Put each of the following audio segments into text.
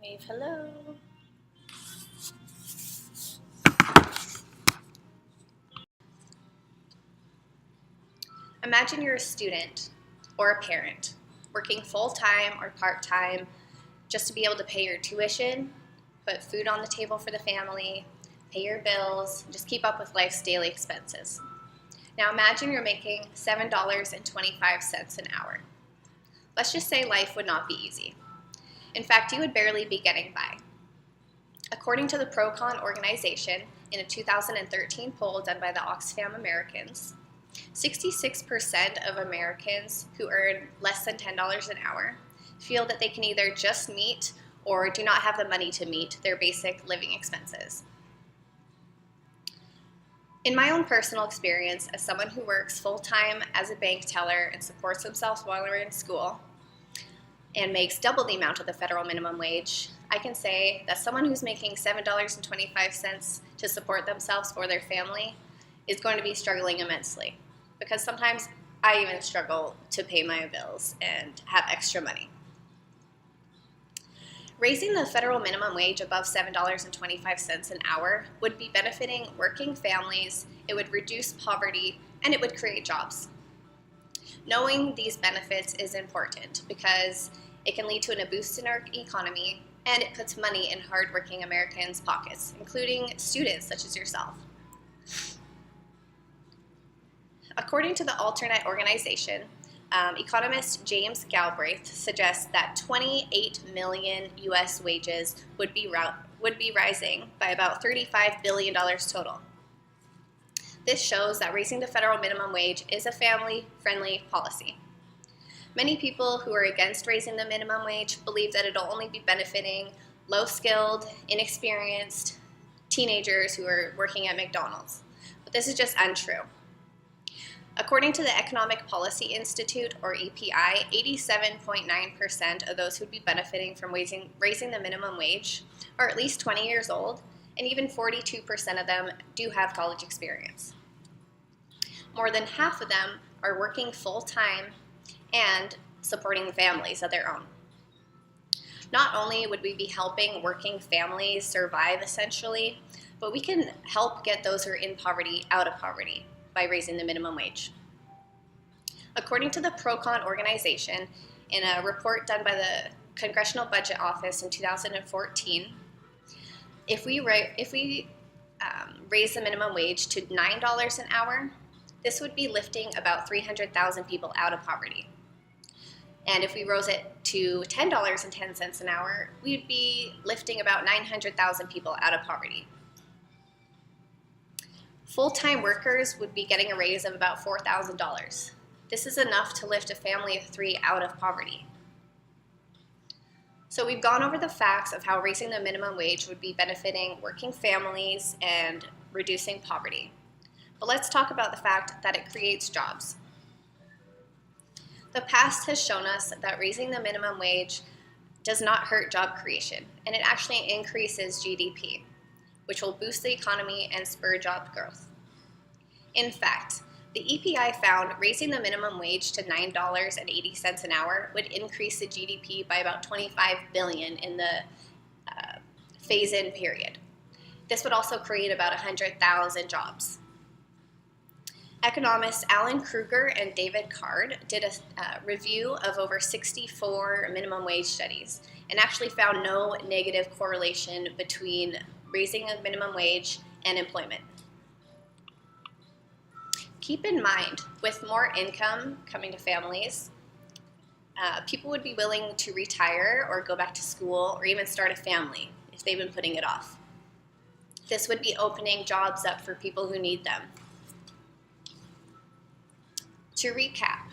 Wave hello. Imagine you're a student or a parent working full-time or part-time just to be able to pay your tuition, put food on the table for the family, pay your bills, and just keep up with life's daily expenses. Now imagine you're making $7.25 an hour. Let's just say life would not be easy. In fact, you would barely be getting by. According to the Procon organization, in a 2013 poll done by the Oxfam Americans, 66% of Americans who earn less than $10 an hour feel that they can either just meet or do not have the money to meet their basic living expenses. In my own personal experience, as someone who works full-time as a bank teller and supports themselves while they're in school and makes double the amount of the federal minimum wage, I can say that someone who's making $7.25 to support themselves for their family is going to be struggling immensely, because sometimes I even struggle to pay my bills and have extra money. Raising the federal minimum wage above $7.25 an hour would be benefiting working families, it would reduce poverty, and it would create jobs. Knowing these benefits is important because it can lead to a boost in our economy, and it puts money in hardworking Americans' pockets, including students such as yourself. According to the Alternate organization, economist James Galbraith suggests that 28 million U.S. wages would be rising by about $35 billion total. This shows that raising the federal minimum wage is a family-friendly policy. Many people who are against raising the minimum wage believe that it'll only be benefiting low-skilled, inexperienced teenagers who are working at McDonald's. But this is just untrue. According to the Economic Policy Institute, or EPI, 87.9% of those who would be benefiting from raising the minimum wage are at least 20 years old, and even 42% of them do have college experience. More than half of them are working full-time and supporting families of their own. Not only would we be helping working families survive essentially, but we can help get those who are in poverty out of poverty by raising the minimum wage. According to the Procon organization, in a report done by the Congressional Budget Office in 2014, if we raise the minimum wage to $9 an hour, this would be lifting about 300,000 people out of poverty. And if we rose it to $10.10 an hour, we'd be lifting about 900,000 people out of poverty. Full-time workers would be getting a raise of about $4,000. This is enough to lift a family of 3 out of poverty. So we've gone over the facts of how raising the minimum wage would be benefiting working families and reducing poverty. But let's talk about the fact that it creates jobs. The past has shown us that raising the minimum wage does not hurt job creation, and it actually increases GDP, which will boost the economy and spur job growth. In fact, the EPI found raising the minimum wage to $9.80 an hour would increase the GDP by about $25 billion in the phase-in period. This would also create about 100,000 jobs. Economists Alan Kruger and David Card did a review of over 64 minimum wage studies and actually found no negative correlation between raising a minimum wage and employment. Keep in mind, with more income coming to families, people would be willing to retire or go back to school or even start a family if they've been putting it off. This would be opening jobs up for people who need them. To recap,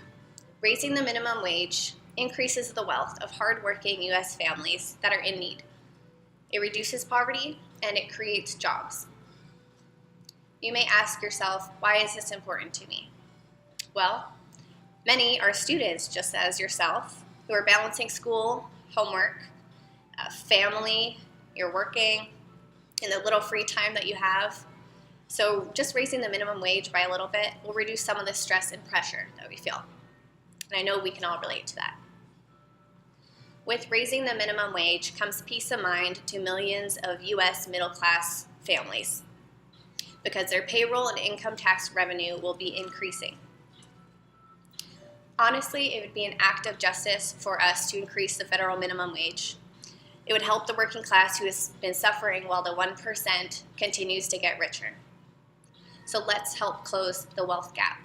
raising the minimum wage increases the wealth of hardworking U.S. families that are in need. It reduces poverty and it creates jobs. You may ask yourself, why is this important to me? Well, many are students just as yourself who are balancing school, homework, family, you're working, in the little free time that you have. So just raising the minimum wage by a little bit will reduce some of the stress and pressure that we feel. And I know we can all relate to that. With raising the minimum wage comes peace of mind to millions of U.S. middle-class families because their payroll and income tax revenue will be increasing. Honestly, it would be an act of justice for us to increase the federal minimum wage. It would help the working class who has been suffering while the 1% continues to get richer. So let's help close the wealth gap.